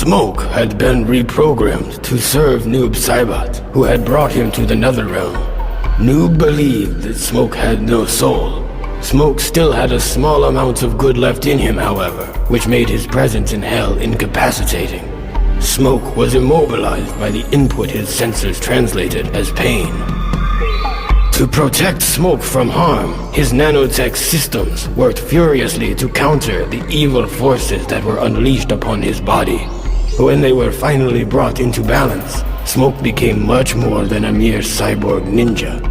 Smoke had been reprogrammed to serve Noob Saibot, who had brought him to the Netherrealm. Noob believed that Smoke had no soul. Smoke still had a small amount of good left in him, however, which made his presence in Hell incapacitating. Smoke was immobilized by the input his sensors translated as pain. To protect Smoke from harm, his nanotech systems worked furiously to counter the evil forces that were unleashed upon his body. When they were finally brought into balance, Smoke became much more than a mere cyborg ninja.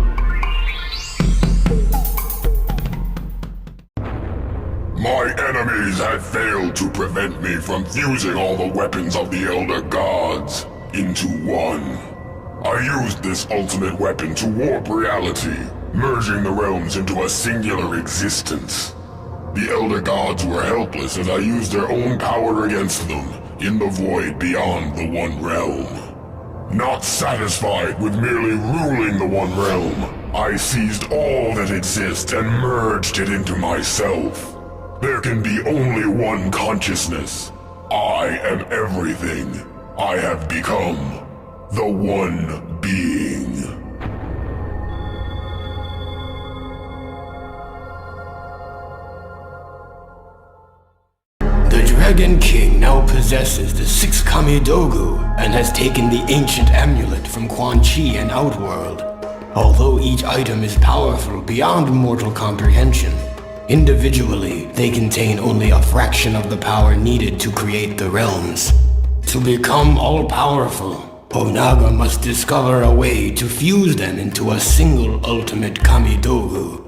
My enemies had failed to prevent me from fusing all the weapons of the Elder Gods into one. I used this ultimate weapon to warp reality, merging the realms into a singular existence. The Elder Gods were helpless as I used their own power against them in the void beyond the One Realm. Not satisfied with merely ruling the One Realm, I seized all that exists and merged it into myself. There can be only one consciousness. I am everything. I have become the One Being. The Dragon King now possesses the 6 Kamidogu and has taken the ancient amulet from Quan Chi and Outworld. Although each item is powerful beyond mortal comprehension, individually, they contain only a fraction of the power needed to create the realms. To become all-powerful, Onaga must discover a way to fuse them into a single ultimate Kamidogu.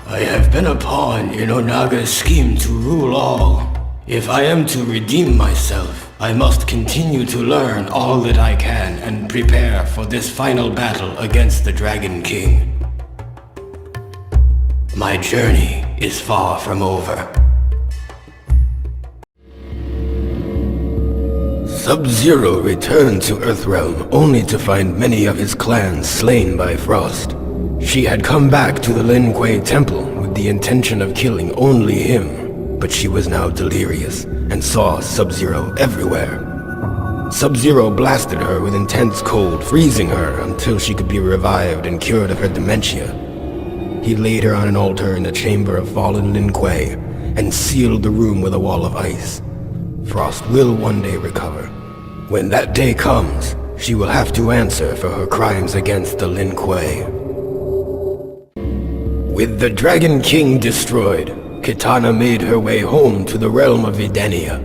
I have been a pawn in Onaga's scheme to rule all. If I am to redeem myself, I must continue to learn all that I can and prepare for this final battle against the Dragon King. My journey is far from over. Sub-Zero returned to Earthrealm only to find many of his clans slain by Frost. She had come back to the Lin Kuei Temple with the intention of killing only him, but she was now delirious and saw Sub-Zero everywhere. Sub-Zero blasted her with intense cold, freezing her until she could be revived and cured of her dementia. He laid her on an altar in the chamber of fallen Lin Kuei and sealed the room with a wall of ice. Frost will one day recover. When that day comes, she will have to answer for her crimes against the Lin Kuei. With the Dragon King destroyed, Kitana made her way home to the realm of Edenia.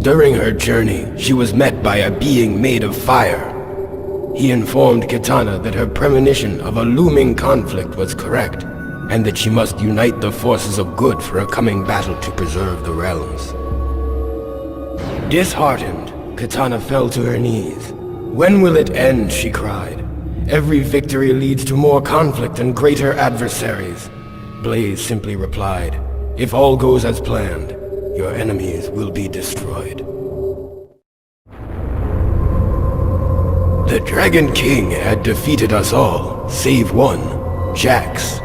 During her journey, she was met by a being made of fire. He informed Kitana that her premonition of a looming conflict was correct, and that she must unite the forces of good for a coming battle to preserve the realms. Disheartened, Kitana fell to her knees. "When will it end?" she cried. "Every victory leads to more conflict and greater adversaries." Blaze simply replied, "If all goes as planned, your enemies will be destroyed." The Dragon King had defeated us all, save one, Jax.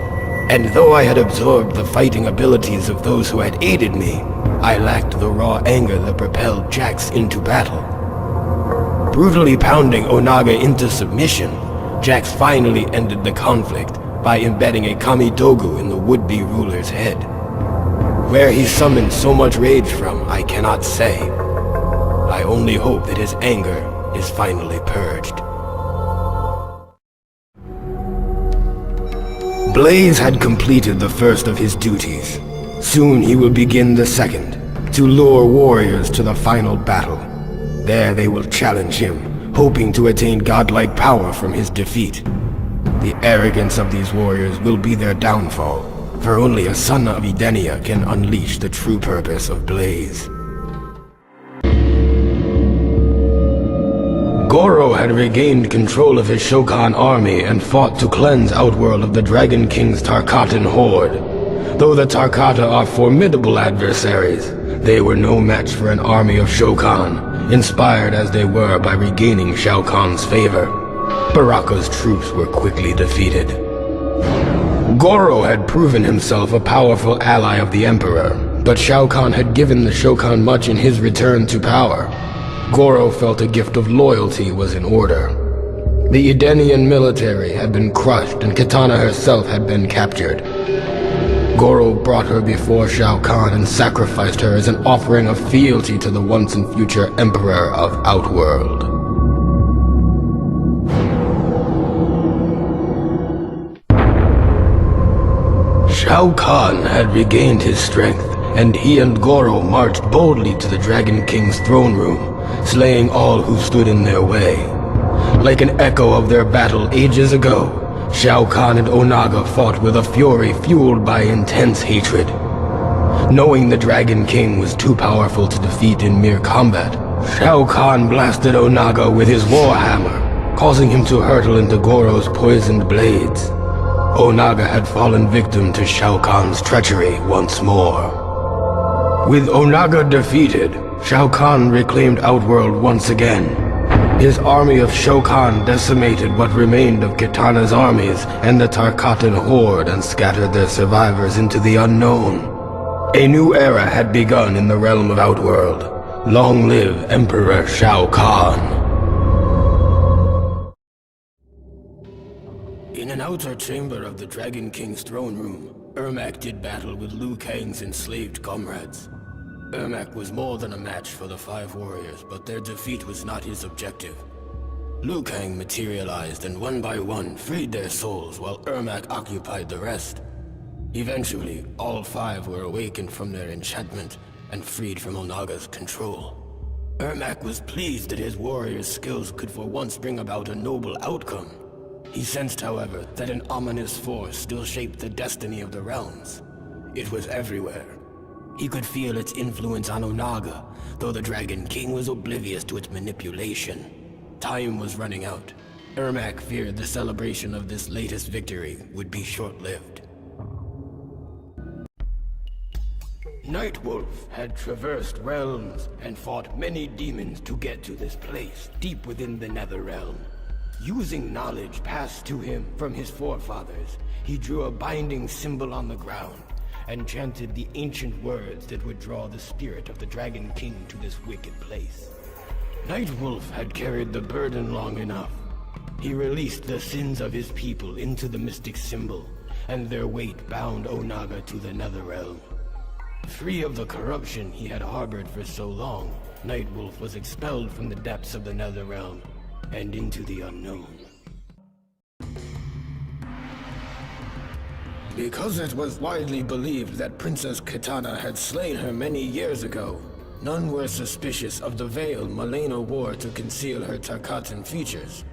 And though I had absorbed the fighting abilities of those who had aided me, I lacked the raw anger that propelled Jax into battle. Brutally pounding Onaga into submission, Jax finally ended the conflict by embedding a Kamidogu in the would-be ruler's head. Where he summoned so much rage from, I cannot say. I only hope that his anger is finally purged. Blaze had completed the first of his duties. Soon he will begin the second, to lure warriors to the final battle. There they will challenge him, hoping to attain godlike power from his defeat. The arrogance of these warriors will be their downfall, for only a son of Edenia can unleash the true purpose of Blaze. Goro had regained control of his Shao Kahn army and fought to cleanse Outworld of the Dragon King's Tarkatan horde. Though the Tarkata are formidable adversaries, they were no match for an army of Shao Kahn, inspired as they were by regaining Shao Kahn's favor. Baraka's troops were quickly defeated. Goro had proven himself a powerful ally of the Emperor, But Shao Kahn had given the Shokan much in his return to power. Goro felt a gift of loyalty was in order. The Edenian military had been crushed and Kitana herself had been captured. Goro brought her before Shao Kahn and sacrificed her as an offering of fealty to the once and future Emperor of Outworld. Shao Kahn had regained his strength, and he and Goro marched boldly to the Dragon King's throne room, slaying all who stood in their way. Like an echo of their battle ages ago, Shao Kahn and Onaga fought with a fury fueled by intense hatred. Knowing the Dragon King was too powerful to defeat in mere combat, Shao Kahn blasted Onaga with his warhammer, causing him to hurtle into Goro's poisoned blades. Onaga had fallen victim to Shao Kahn's treachery once more. With Onaga defeated, Shao Kahn reclaimed Outworld once again. His army of Shokan decimated what remained of Kitana's armies and the Tarkatan horde and scattered their survivors into the unknown. A new era had begun in the realm of Outworld. Long live Emperor Shao Kahn. In an outer chamber of the Dragon King's throne room, Ermac did battle with Liu Kang's enslaved comrades. Ermac was more than a match for the 5 warriors, but their defeat was not his objective. Liu Kang materialized and one by one freed their souls while Ermac occupied the rest. Eventually, all 5 were awakened from their enchantment and freed from Onaga's control. Ermac was pleased that his warrior's skills could for once bring about a noble outcome. He sensed, however, that an ominous force still shaped the destiny of the realms. It was everywhere. He could feel its influence on Onaga, though the Dragon King was oblivious to its manipulation. Time was running out. Ermac feared the celebration of this latest victory would be short-lived. Nightwolf had traversed realms and fought many demons to get to this place, deep within the Netherrealm. Using knowledge passed to him from his forefathers, he drew a binding symbol on the ground and chanted the ancient words that would draw the spirit of the Dragon King to this wicked place. Nightwolf had carried the burden long enough. He released the sins of his people into the mystic symbol, and their weight bound Onaga to the Netherrealm. Free of the corruption he had harbored for so long, Nightwolf was expelled from the depths of the Netherrealm and into the unknown. Because it was widely believed that Princess Kitana had slain her many years ago, none were suspicious of the veil Malena wore to conceal her Tarkatan features.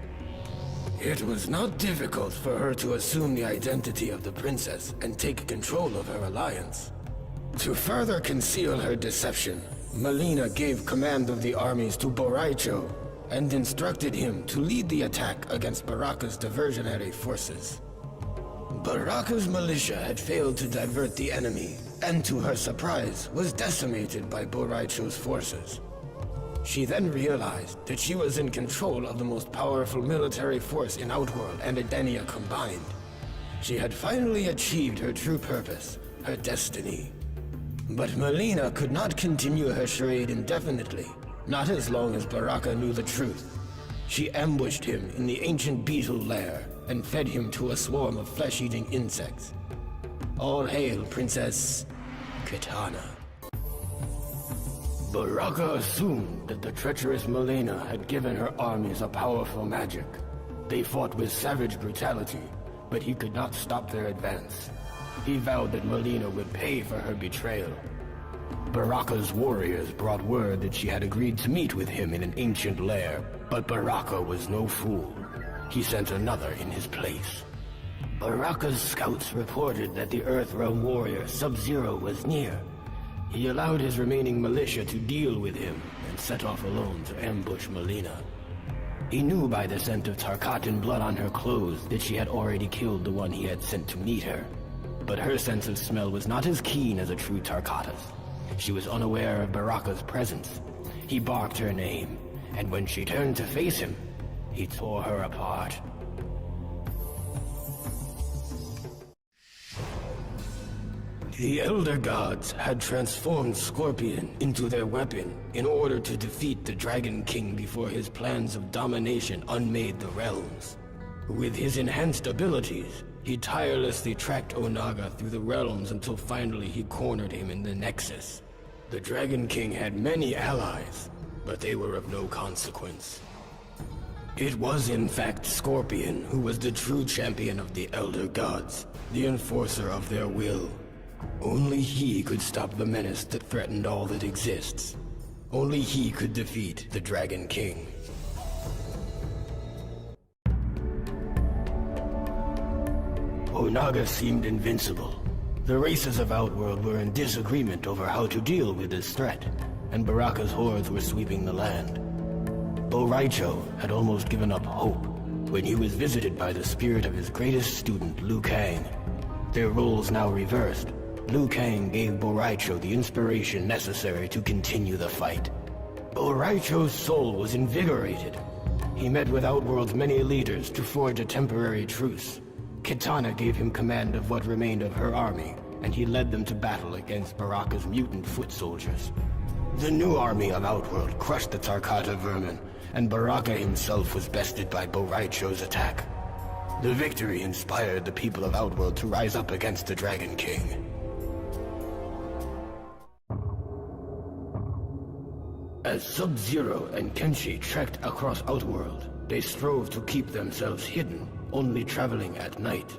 It was not difficult for her to assume the identity of the princess and take control of her alliance. To further conceal her deception, Malena gave command of the armies to Boraicho and instructed him to lead the attack against Baraka's diversionary forces. Baraka's militia had failed to divert the enemy, and to her surprise, was decimated by Boraicho's forces. She then realized that she was in control of the most powerful military force in Outworld and Edenia combined. She had finally achieved her true purpose, her destiny. But Malena could not continue her charade indefinitely, not as long as Baraka knew the truth. She ambushed him in the ancient beetle lair and fed him to a swarm of flesh-eating insects. All hail Princess Kitana. Baraka assumed that the treacherous Malena had given her armies a powerful magic. They fought with savage brutality, but he could not stop their advance. He vowed that Malena would pay for her betrayal. Baraka's warriors brought word that she had agreed to meet with him in an ancient lair, but Baraka was no fool. He sent another in his place. Baraka's scouts reported that the Earthrealm warrior Sub-Zero was near. He allowed his remaining militia to deal with him and set off alone to ambush Malena. He knew by the scent of Tarkatan blood on her clothes that she had already killed the one he had sent to meet her. But her sense of smell was not as keen as a true Tarkata's. She was unaware of Baraka's presence. He barked her name, and when she turned to face him, he tore her apart. The Elder Gods had transformed Scorpion into their weapon in order to defeat the Dragon King before his plans of domination unmade the realms. With his enhanced abilities, he tirelessly tracked Onaga through the realms until finally he cornered him in the Nexus. The Dragon King had many allies, but they were of no consequence. It was in fact Scorpion who was the true champion of the Elder Gods, the enforcer of their will. Only he could stop the menace that threatened all that exists. Only he could defeat the Dragon King. Onaga seemed invincible. The races of Outworld were in disagreement over how to deal with this threat, and Baraka's hordes were sweeping the land. Boraicho had almost given up hope when he was visited by the spirit of his greatest student, Liu Kang. Their roles now reversed. Liu Kang gave Boraicho the inspiration necessary to continue the fight. Boraicho's soul was invigorated. He met with Outworld's many leaders to forge a temporary truce. Kitana gave him command of what remained of her army, and he led them to battle against Baraka's mutant foot soldiers. The new army of Outworld crushed the Tarkata vermin, and Baraka himself was bested by Boraicho's attack. The victory inspired the people of Outworld to rise up against the Dragon King. As Sub-Zero and Kenshi trekked across Outworld, they strove to keep themselves hidden, only traveling at night.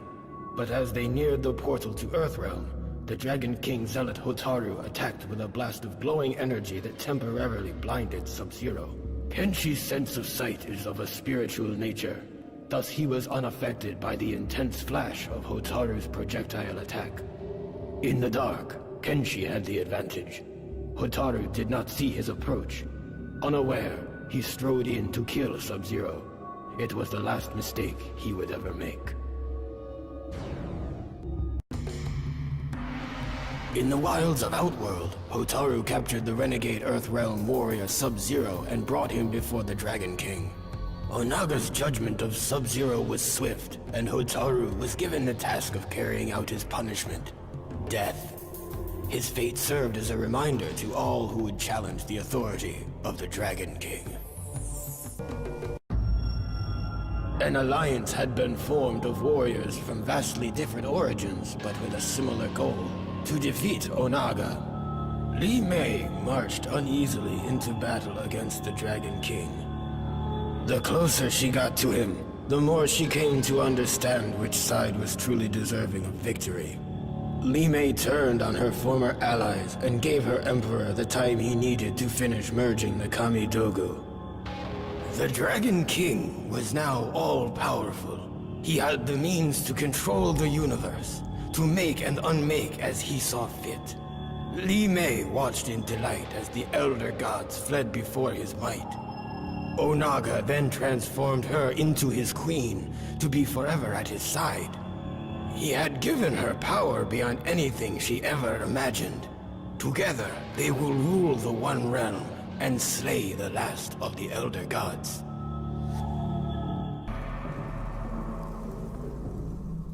But as they neared the portal to Earthrealm, the Dragon King Zealot Hotaru attacked with a blast of glowing energy that temporarily blinded Sub-Zero. Kenshi's sense of sight is of a spiritual nature, thus he was unaffected by the intense flash of Hotaru's projectile attack. In the dark, Kenshi had the advantage. Hotaru did not see his approach. Unaware, he strode in to kill Sub-Zero. It was the last mistake he would ever make. In the wilds of Outworld, Hotaru captured the renegade Earthrealm warrior Sub-Zero and brought him before the Dragon King. Onaga's judgment of Sub-Zero was swift, and Hotaru was given the task of carrying out his punishment: death. His fate served as a reminder to all who would challenge the authority of the Dragon King. An alliance had been formed of warriors from vastly different origins, but with a similar goal: to defeat Onaga. Li Mei marched uneasily into battle against the Dragon King. The closer she got to him, the more she came to understand which side was truly deserving of victory. Li Mei turned on her former allies and gave her emperor the time he needed to finish merging the Kamidogu. The Dragon King was now all-powerful. He had the means to control the universe, to make and unmake as he saw fit. Li Mei watched in delight as the Elder Gods fled before his might. Onaga then transformed her into his queen, to be forever at his side. He had given her power beyond anything she ever imagined. Together, they will rule the One Realm and slay the last of the Elder Gods.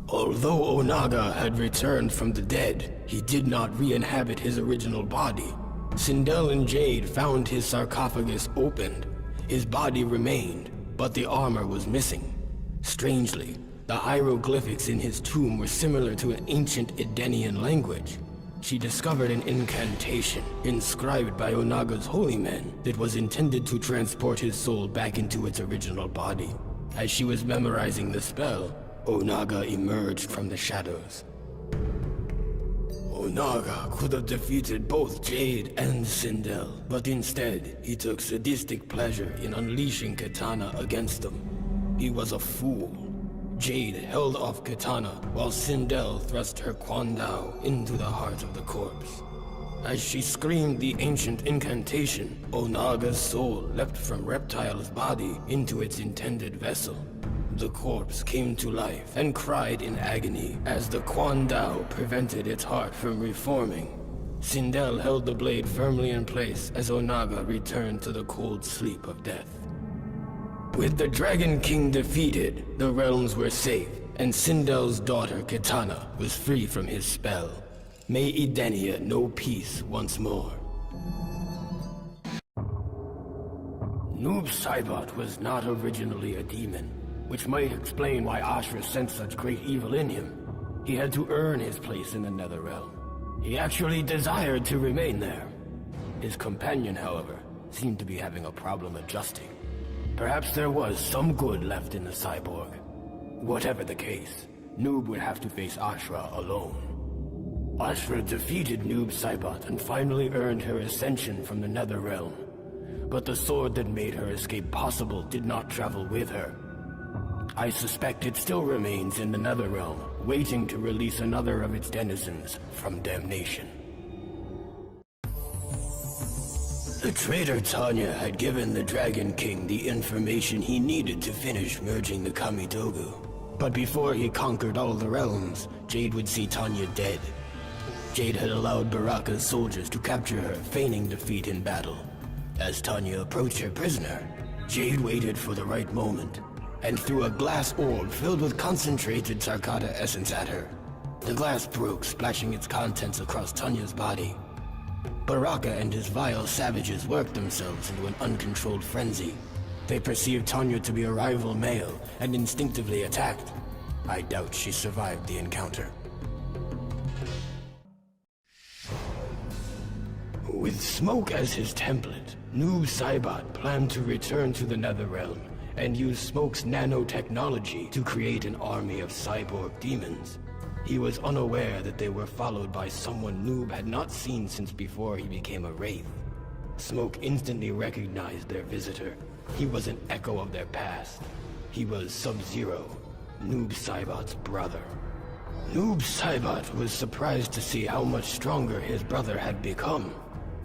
Although Onaga had returned from the dead, he did not re-inhabit his original body. Sindel and Jade found his sarcophagus opened. His body remained, but the armor was missing. Strangely, the hieroglyphics in his tomb were similar to an ancient Edenian language. She discovered an incantation inscribed by Onaga's holy men that was intended to transport his soul back into its original body. As she was memorizing the spell, Onaga emerged from the shadows. Onaga could have defeated both Jade and Sindel, but instead, he took sadistic pleasure in unleashing Katana against them. He was a fool. Jade held off Katana, while Sindel thrust her Kwandao into the heart of the corpse. As she screamed the ancient incantation, Onaga's soul leapt from Reptile's body into its intended vessel. The corpse came to life and cried in agony as the Kwandao prevented its heart from reforming. Sindel held the blade firmly in place as Onaga returned to the cold sleep of death. With the Dragon King defeated, the realms were safe, and Sindel's daughter Kitana was free from his spell. May Edenia know peace once more. Noob Saibot was not originally a demon, which might explain why Ashra sensed such great evil in him. He had to earn his place in the Netherrealm. He actually desired to remain there. His companion, however, seemed to be having a problem adjusting. Perhaps there was some good left in the cyborg. Whatever the case, Noob would have to face Ashra alone. Ashra defeated Noob Saibot and finally earned her ascension from the Netherrealm. But the sword that made her escape possible did not travel with her. I suspect it still remains in the Netherrealm, waiting to release another of its denizens from damnation. The traitor Tanya had given the Dragon King the information he needed to finish merging the Kamidogu. But before he conquered all the realms, Jade would see Tanya dead. Jade had allowed Baraka's soldiers to capture her, feigning defeat in battle. As Tanya approached her prisoner, Jade waited for the right moment, and threw a glass orb filled with concentrated Sarkata essence at her. The glass broke, splashing its contents across Tanya's body. Baraka and his vile savages worked themselves into an uncontrolled frenzy. They perceived Tanya to be a rival male and instinctively attacked. I doubt she survived the encounter. With Smoke as his template, Noob Saibot planned to return to the Netherrealm and use Smoke's nanotechnology to create an army of cyborg demons. He was unaware that they were followed by someone Noob had not seen since before he became a wraith. Smoke instantly recognized their visitor. He was an echo of their past. He was Sub-Zero, Noob Saibot's brother. Noob Saibot was surprised to see how much stronger his brother had become.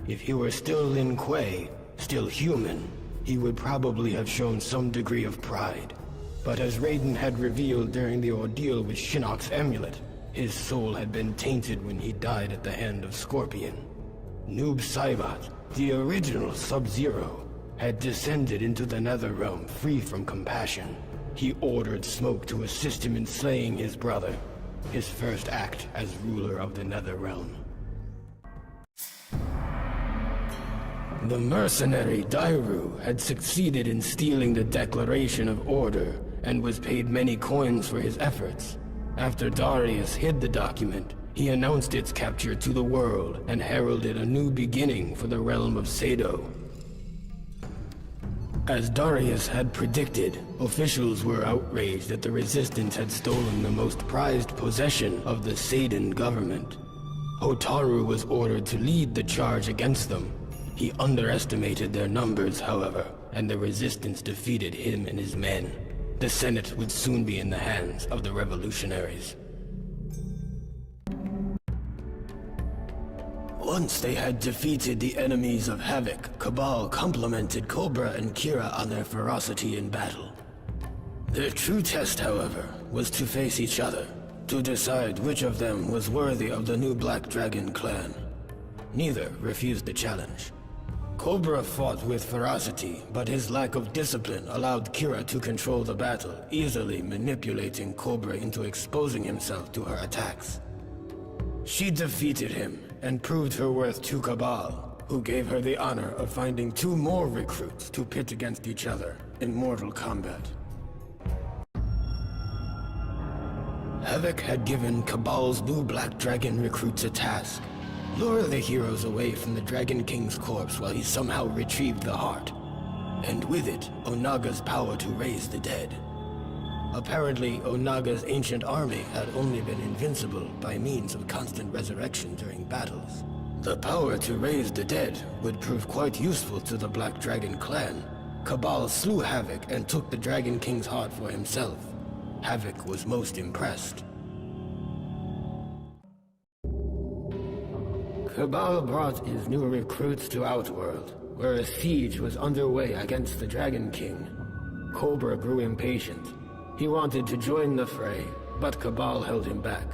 If he were still Lin Kuei, still human, he would probably have shown some degree of pride. But as Raiden had revealed during the ordeal with Shinnok's amulet, his soul had been tainted when he died at the hand of Scorpion. Noob Saibot, the original Sub-Zero, had descended into the Netherrealm free from compassion. He ordered Smoke to assist him in slaying his brother, his first act as ruler of the Netherrealm. The mercenary Dairu had succeeded in stealing the Declaration of Order and was paid many coins for his efforts. After Darius hid the document, he announced its capture to the world and heralded a new beginning for the realm of Sado. As Darius had predicted, officials were outraged that the Resistance had stolen the most prized possession of the Seidan government. Hotaru was ordered to lead the charge against them. He underestimated their numbers, however, and the Resistance defeated him and his men. The Senate would soon be in the hands of the revolutionaries. Once they had defeated the enemies of Havoc, Cabal complimented Cobra and Kira on their ferocity in battle. Their true test, however, was to face each other, to decide which of them was worthy of the new Black Dragon clan. Neither refused the challenge. Cobra fought with ferocity, but his lack of discipline allowed Kira to control the battle, easily manipulating Cobra into exposing himself to her attacks. She defeated him and proved her worth to Cabal, who gave her the honor of finding 2 more recruits to pit against each other in mortal combat. Havoc had given Cabal's new Black Dragon recruits a task: lure the heroes away from the Dragon King's corpse while he somehow retrieved the heart, and with it, Onaga's power to raise the dead. Apparently, Onaga's ancient army had only been invincible by means of constant resurrection during battles. The power to raise the dead would prove quite useful to the Black Dragon clan. Cabal slew Havoc and took the Dragon King's heart for himself. Havoc was most impressed. Cabal brought his new recruits to Outworld, where a siege was underway against the Dragon King. Cobra grew impatient. He wanted to join the fray, but Cabal held him back.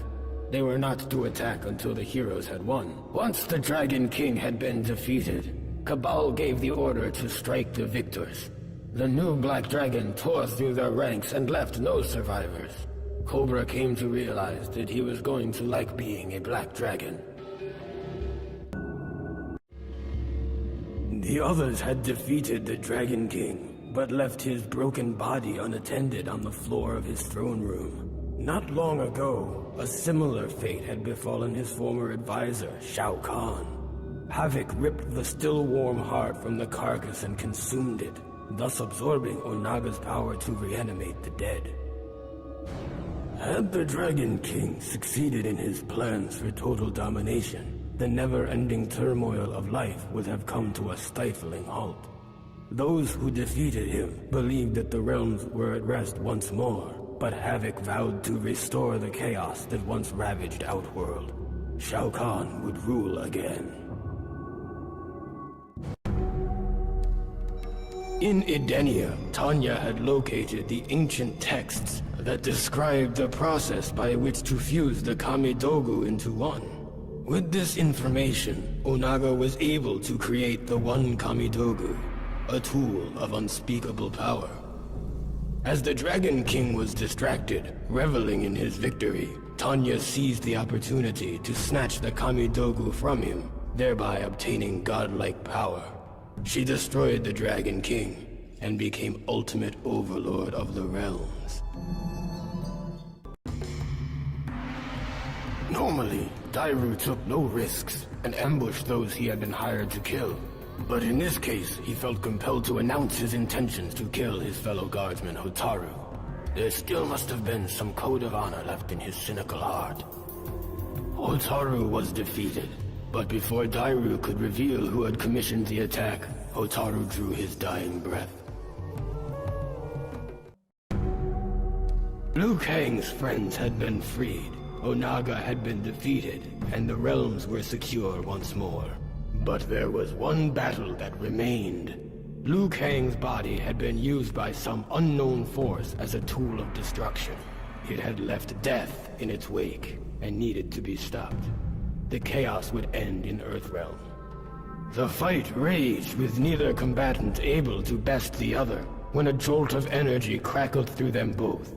They were not to attack until the heroes had won. Once the Dragon King had been defeated, Cabal gave the order to strike the victors. The new Black Dragon tore through their ranks and left no survivors. Cobra came to realize that he was going to like being a Black Dragon. The others had defeated the Dragon King, but left his broken body unattended on the floor of his throne room. Not long ago, a similar fate had befallen his former advisor, Shao Kahn. Havoc ripped the still warm heart from the carcass and consumed it, thus absorbing Onaga's power to reanimate the dead. Had the Dragon King succeeded in his plans for total domination, the never-ending turmoil of life would have come to a stifling halt. Those who defeated him believed that the realms were at rest once more, but Havoc vowed to restore the chaos that once ravaged Outworld. Shao Kahn would rule again. In Edenia, Tanya had located the ancient texts that described the process by which to fuse the Kamidogu into one. With this information, Onaga was able to create the One Kamidogu, a tool of unspeakable power. As the Dragon King was distracted, reveling in his victory, Tanya seized the opportunity to snatch the Kamidogu from him, thereby obtaining godlike power. She destroyed the Dragon King and became ultimate overlord of the realms. Normally, Dairu took no risks and ambushed those he had been hired to kill. But in this case, he felt compelled to announce his intentions to kill his fellow guardsman Hotaru. There still must have been some code of honor left in his cynical heart. Hotaru was defeated, but before Dairu could reveal who had commissioned the attack, Hotaru drew his dying breath. Liu Kang's friends had been freed, Onaga had been defeated, and the realms were secure once more. But there was one battle that remained. Liu Kang's body had been used by some unknown force as a tool of destruction. It had left death in its wake and needed to be stopped. The chaos would end in Earthrealm. The fight raged with neither combatant able to best the other when a jolt of energy crackled through them both.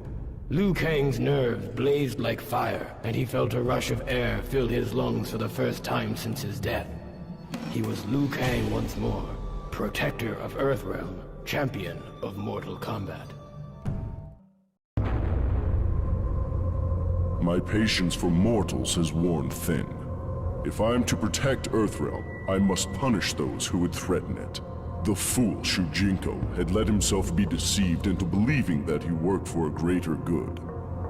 Liu Kang's nerves blazed like fire, and he felt a rush of air fill his lungs for the first time since his death. He was Liu Kang once more, protector of Earthrealm, champion of Mortal Kombat. My patience for mortals has worn thin. If I am to protect Earthrealm, I must punish those who would threaten it. The fool Shujinko had let himself be deceived into believing that he worked for a greater good.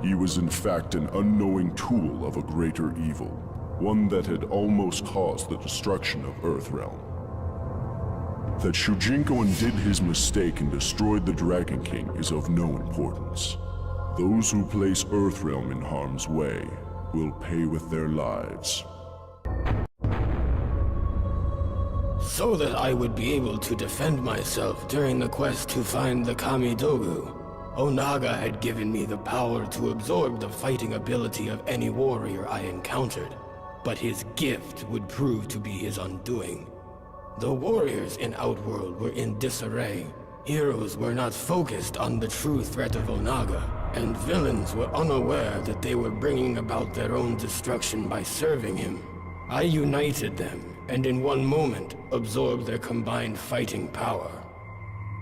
He was in fact an unknowing tool of a greater evil, one that had almost caused the destruction of Earthrealm. That Shujinko undid his mistake and destroyed the Dragon King is of no importance. Those who place Earthrealm in harm's way will pay with their lives. So that I would be able to defend myself during the quest to find the Kamidogu, Onaga had given me the power to absorb the fighting ability of any warrior I encountered, but his gift would prove to be his undoing. The warriors in Outworld were in disarray, heroes were not focused on the true threat of Onaga, and villains were unaware that they were bringing about their own destruction by serving him. I united them, and in one moment, absorbed their combined fighting power.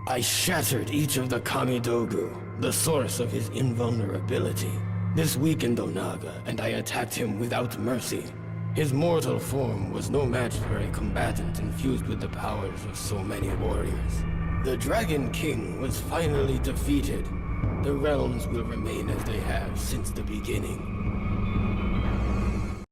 I shattered each of the Kamidogu, the source of his invulnerability. This weakened Onaga, and I attacked him without mercy. His mortal form was no match for a combatant infused with the powers of so many warriors. The Dragon King was finally defeated. The realms will remain as they have since the beginning.